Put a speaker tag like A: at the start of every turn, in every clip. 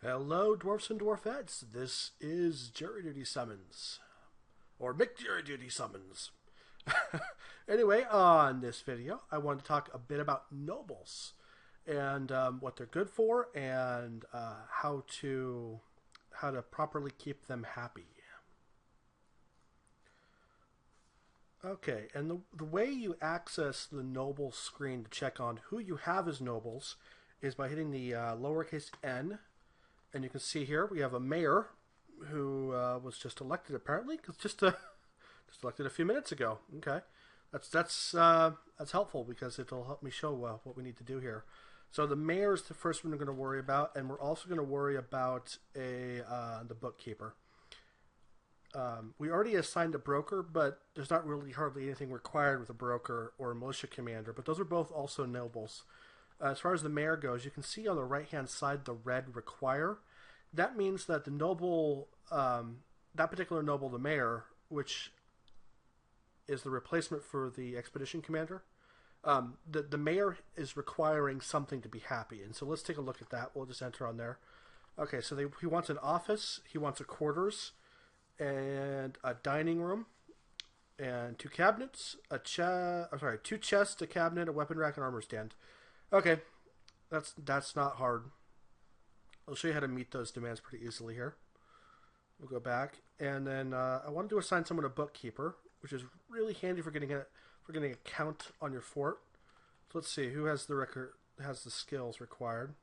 A: Hello, dwarfs and dwarfettes. This is Jury Duty Summons, or McJury Duty Summons. Anyway, on this video, I want to talk a bit about nobles and what they're good for, and how to properly keep them happy. Okay, and the way you access the noble screen to check on who you have as nobles is by hitting the lowercase n. And you can see here we have a mayor who was just elected, apparently, because just elected a few minutes ago. Okay, that's helpful because it'll help me show what we need to do here. So the mayor is the first one we're going to worry about, and we're also going to worry about the bookkeeper. We already assigned a broker, but there's not really hardly anything required with a broker or a militia commander. But those are both also nobles. As far as the mayor goes, you can see on the right-hand side the red require. That means that the noble, that particular noble, the mayor, which is the replacement for the expedition commander, the mayor is requiring something to be happy. And so let's take a look at that. We'll just enter on there. Okay, so he wants an office, he wants a quarters, and a dining room, and two cabinets, two chests, a cabinet, a weapon rack, and armor stand. Okay, that's not hard. I'll show you how to meet those demands pretty easily here. We'll go back, and then I wanted to assign someone a bookkeeper, which is really handy for getting a count on your fort. So let's see who has the skills required.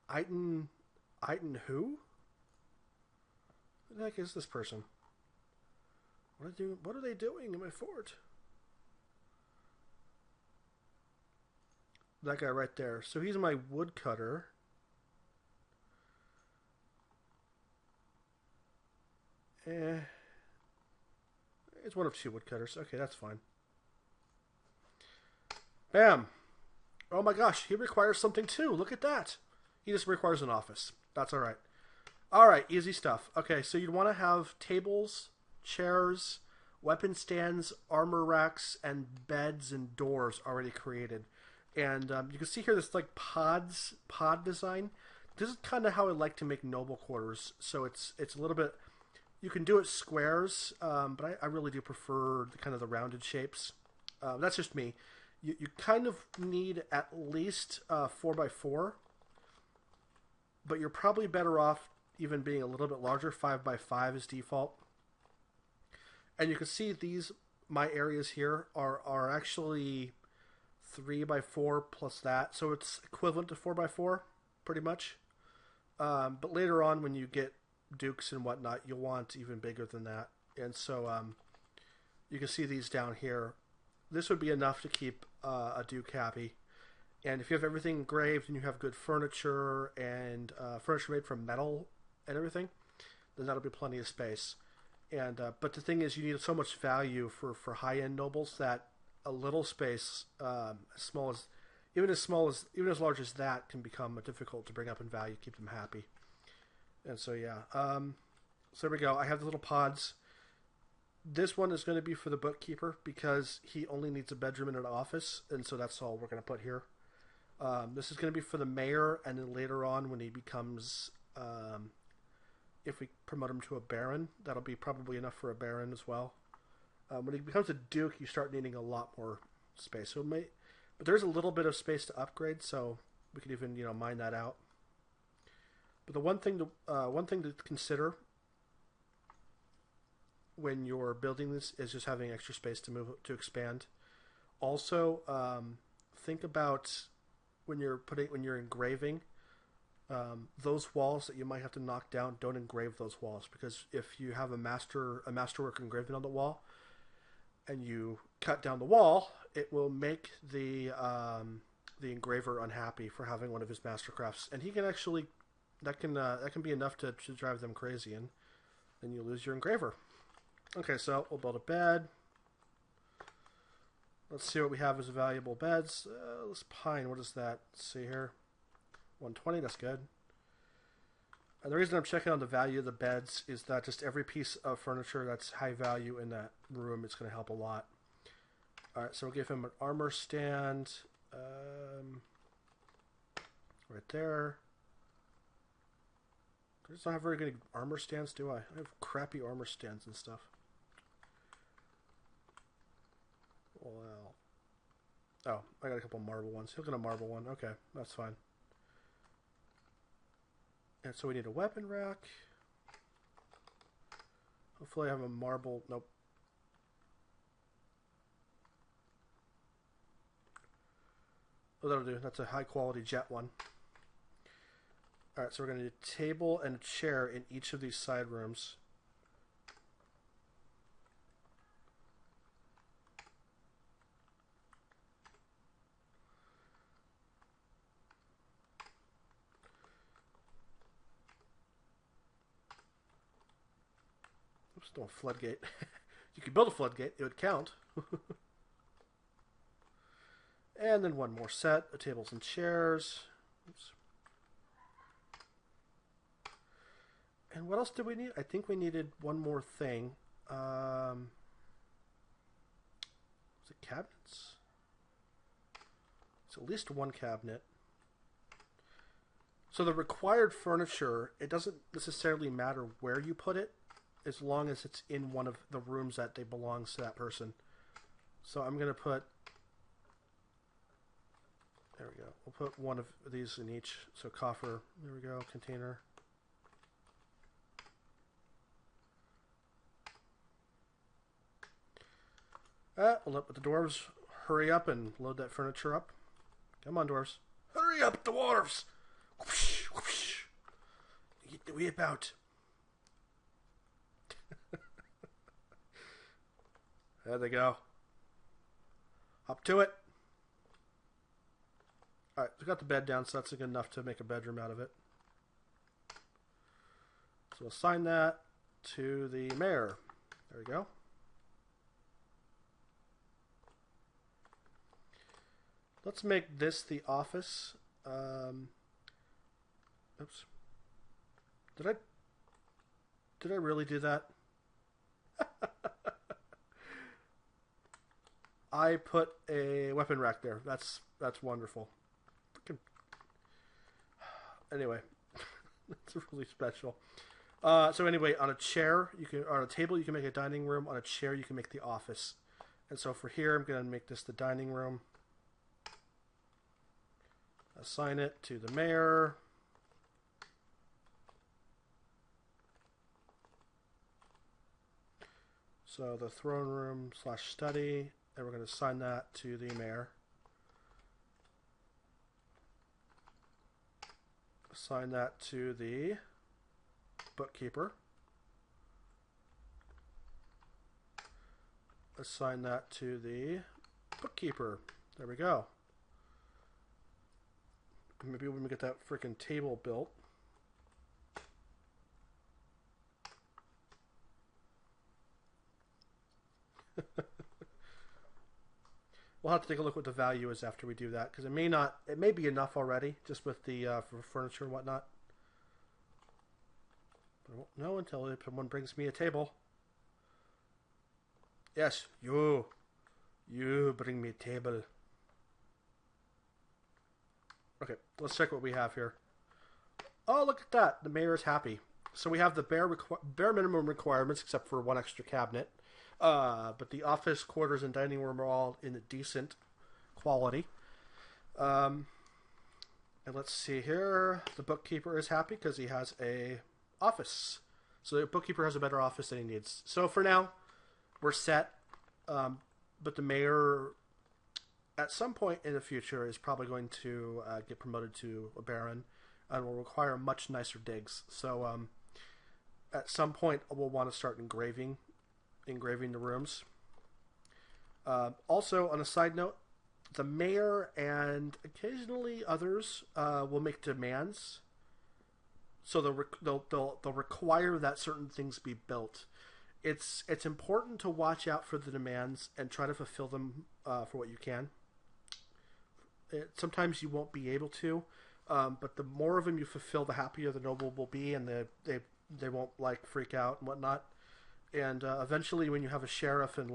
A: Iton who? Who the heck is this person? What are they doing in my fort? That guy right there. So he's my woodcutter. It's one of two woodcutters. Okay, that's fine. Bam! Oh my gosh, he requires something too. Look at that. He just requires an office. That's alright. Alright, easy stuff. Okay, so you'd want to have tables, chairs, weapon stands, armor racks, and beds and doors already created. And you can see here this like pod design. This is kind of how I like to make noble quarters. So it's a little bit. You can do it squares, but I really do prefer the rounded shapes. That's just me. You kind of need at least 4x4, but you're probably better off even being a little bit larger. 5x5 is default. And you can see my areas here are actually 3x4 plus that, so it's equivalent to 4x4 pretty much. But later on, when you get dukes and whatnot, you'll want even bigger than that. And so you can see these down here. This would be enough to keep a duke happy. And if you have everything engraved and you have good furniture and furniture made from metal and everything, then that'll be plenty of space. And but the thing is, you need so much value for high-end nobles that a little space, even as large as that, can become difficult to bring up in value, keep them happy. And so yeah, so there we go. I have the little pods. This one is going to be for the bookkeeper because he only needs a bedroom and an office, and so that's all we're going to put here. This is going to be for the mayor, and then later on when he becomes, if we promote him to a baron, that'll be probably enough for a baron as well. When he becomes a duke, you start needing a lot more space. But there's a little bit of space to upgrade, so we could even mine that out. But the one thing to consider when you're building this is just having extra space to expand. Also, think about when you're engraving. Those walls that you might have to knock down, don't engrave those walls, because if you have a masterwork engraving on the wall, and you cut down the wall, it will make the engraver unhappy for having one of his mastercrafts, and he can actually that can be enough to drive them crazy, and then you lose your engraver. Okay, so we'll build a bed. Let's see what we have as valuable beds. Let's pine. What is that? Let's see here, 120. That's good. And the reason I'm checking on the value of the beds is that just every piece of furniture that's high value in that room is going to help a lot. Alright, so we'll give him an armor stand right there. I just don't have very good armor stands, do I? I have crappy armor stands and stuff. Well, oh, I got a couple marble ones. He'll get a marble one. Okay, that's fine. And so we need a weapon rack. Hopefully I have a marble. Nope. Oh, that'll do. That's a high quality jet one. Alright, so we're going to need a table and a chair in each of these side rooms. Oops, don't floodgate. You could build a floodgate, it would count. And then one more set of tables and chairs. Oops. And what else did we need? I think we needed one more thing. Was it cabinets? It's at least one cabinet. So the required furniture, it doesn't necessarily matter where you put it, as long as it's in one of the rooms that they belongs to that person. So I'm going to put... There we go. We'll put one of these in each. So coffer. There we go. Container. We'll let the dwarves hurry up and load that furniture up. Come on, dwarves. Hurry up, dwarves! Whoosh, whoosh. Get the whip out. There they go. Up to it. Alright, we got the bed down, so that's good enough to make a bedroom out of it. So we'll assign that to the mayor. There we go. Let's make this the office. Oops. Did I really do that? I put a weapon rack there. That's wonderful. Anyway, that's really special. So anyway, on a chair, on a table, you can make a dining room. On a chair, you can make the office. And so for here, I'm going to make this the dining room. Assign it to the mayor. So the throne room / study, and we're going to assign that to the mayor. Assign that to the bookkeeper. Assign that to the bookkeeper. There we go. Maybe when we get that freaking table built. We'll have to take a look what the value is after we do that, because it may be enough already, just with the for furniture and whatnot. But I won't know until someone brings me a table. Yes, you bring me a table. Okay, let's check what we have here. Oh, look at that. The mayor is happy. So we have the bare minimum requirements, except for one extra cabinet. But the office, quarters, and dining room are all in a decent quality. And let's see here. The bookkeeper is happy because he has a office. So the bookkeeper has a better office than he needs. So for now, we're set. But the mayor, at some point in the future, is probably going to get promoted to a baron and will require much nicer digs. So at some point, we'll want to start engraving the rooms. Also, on a side note, the mayor and occasionally others will make demands. So they'll require that certain things be built. It's important to watch out for the demands and try to fulfill them for what you can. Sometimes you won't be able to, but the more of them you fulfill, the happier the noble will be, and they won't freak out and whatnot. And eventually, when you have a sheriff and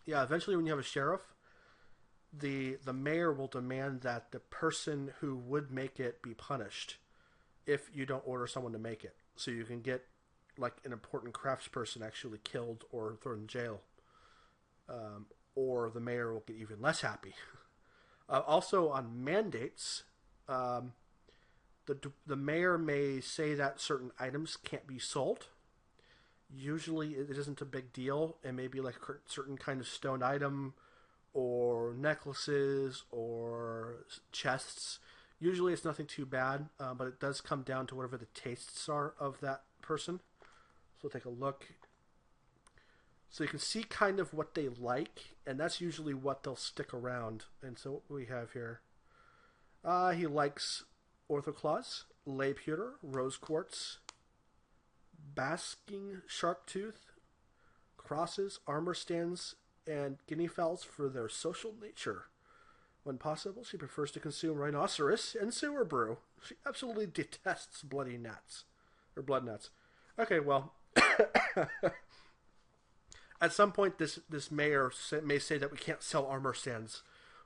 A: eventually when you have a sheriff, the mayor will demand that the person who would make it be punished if you don't order someone to make it. So you can get like an important craftsperson actually killed or thrown in jail, or the mayor will get even less happy. Also on mandates, the mayor may say that certain items can't be sold. Usually it isn't a big deal. It may be like a certain kind of stone item or necklaces or chests. Usually it's nothing too bad, but it does come down to whatever the tastes are of that person. So we'll take a look. So you can see kind of what they like, and that's usually what they'll stick around. And so what we have here, he likes orthoclaws, lay pewter, rose quartz, basking shark tooth, crosses, armor stands, and guinea fowls for their social nature. When possible, she prefers to consume rhinoceros and sewer brew. She absolutely detests bloody gnats. Or blood gnats. Okay, well, at some point this mayor may say that we can't sell armor stands,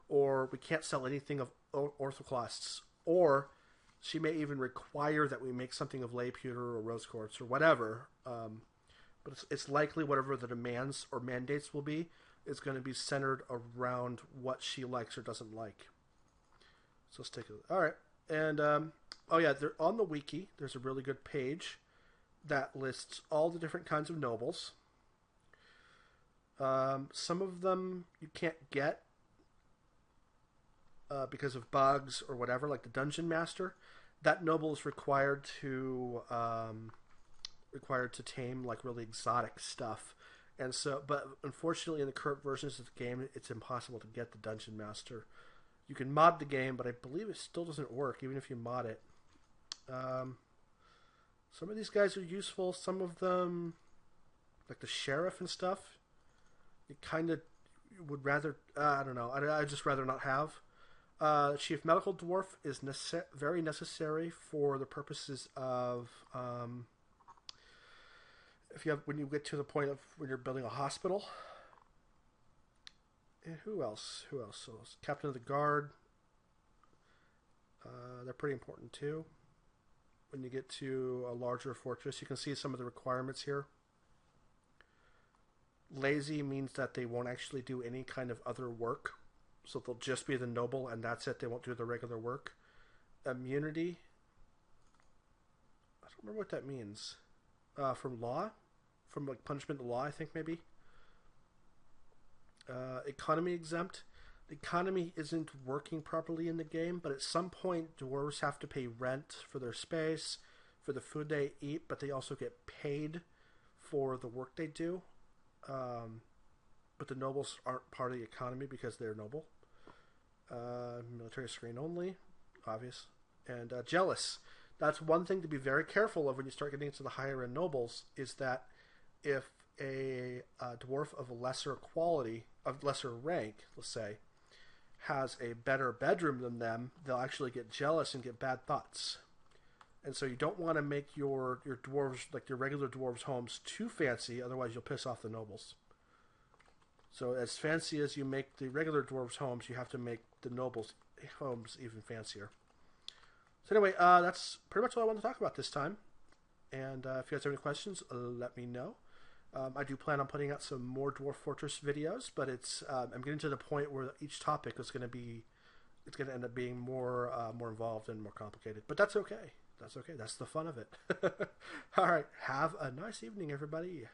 A: or we can't sell anything of orthoclasts, or she may even require that we make something of lay pewter or rose quartz or whatever. But it's likely whatever the demands or mandates will be is going to be centered around what she likes or doesn't like. So let's take a look. All right. And, oh yeah, on the wiki, there's a really good page that lists all the different kinds of nobles. Some of them you can't get because of bugs or whatever, like the Dungeon Master. That noble is required to tame like really exotic stuff. And so, but unfortunately, in the current versions of the game, it's impossible to get the Dungeon Master. You can mod the game, but I believe it still doesn't work, even if you mod it. Some of these guys are useful. Some of them, like the sheriff and stuff, you kind of would rather, I don't know, I'd just rather not have. Chief Medical Dwarf is very necessary for the purposes of... when you get to the point of when you're building a hospital. And who else? So Captain of the Guard. They're pretty important too. When you get to a larger fortress, you can see some of the requirements here. Lazy means that they won't actually do any kind of other work. So they'll just be the noble and that's it. They won't do the regular work. Immunity. I don't remember what that means. From law? From like punishment to law, I think maybe. Economy exempt. The economy isn't working properly in the game, but at some point dwarves have to pay rent for their space, for the food they eat, but they also get paid for the work they do. But the nobles aren't part of the economy because they're noble. Military screen only, obvious. And jealous. That's one thing to be very careful of when you start getting into the higher end nobles, is that if a dwarf of a lesser quality, of lesser rank, let's say, has a better bedroom than them, they'll actually get jealous and get bad thoughts. And so you don't want to make your dwarves, like your regular dwarves' homes, too fancy, otherwise you'll piss off the nobles. So as fancy as you make the regular dwarves' homes, you have to make the nobles' homes even fancier. So anyway, that's pretty much all I want to talk about this time. And if you guys have any questions, let me know. I do plan on putting out some more Dwarf Fortress videos, but it's I'm getting to the point where each topic is going to be, it's going to end up being more involved and more complicated. But that's okay. That's okay. That's the fun of it. All right. Have a nice evening, everybody.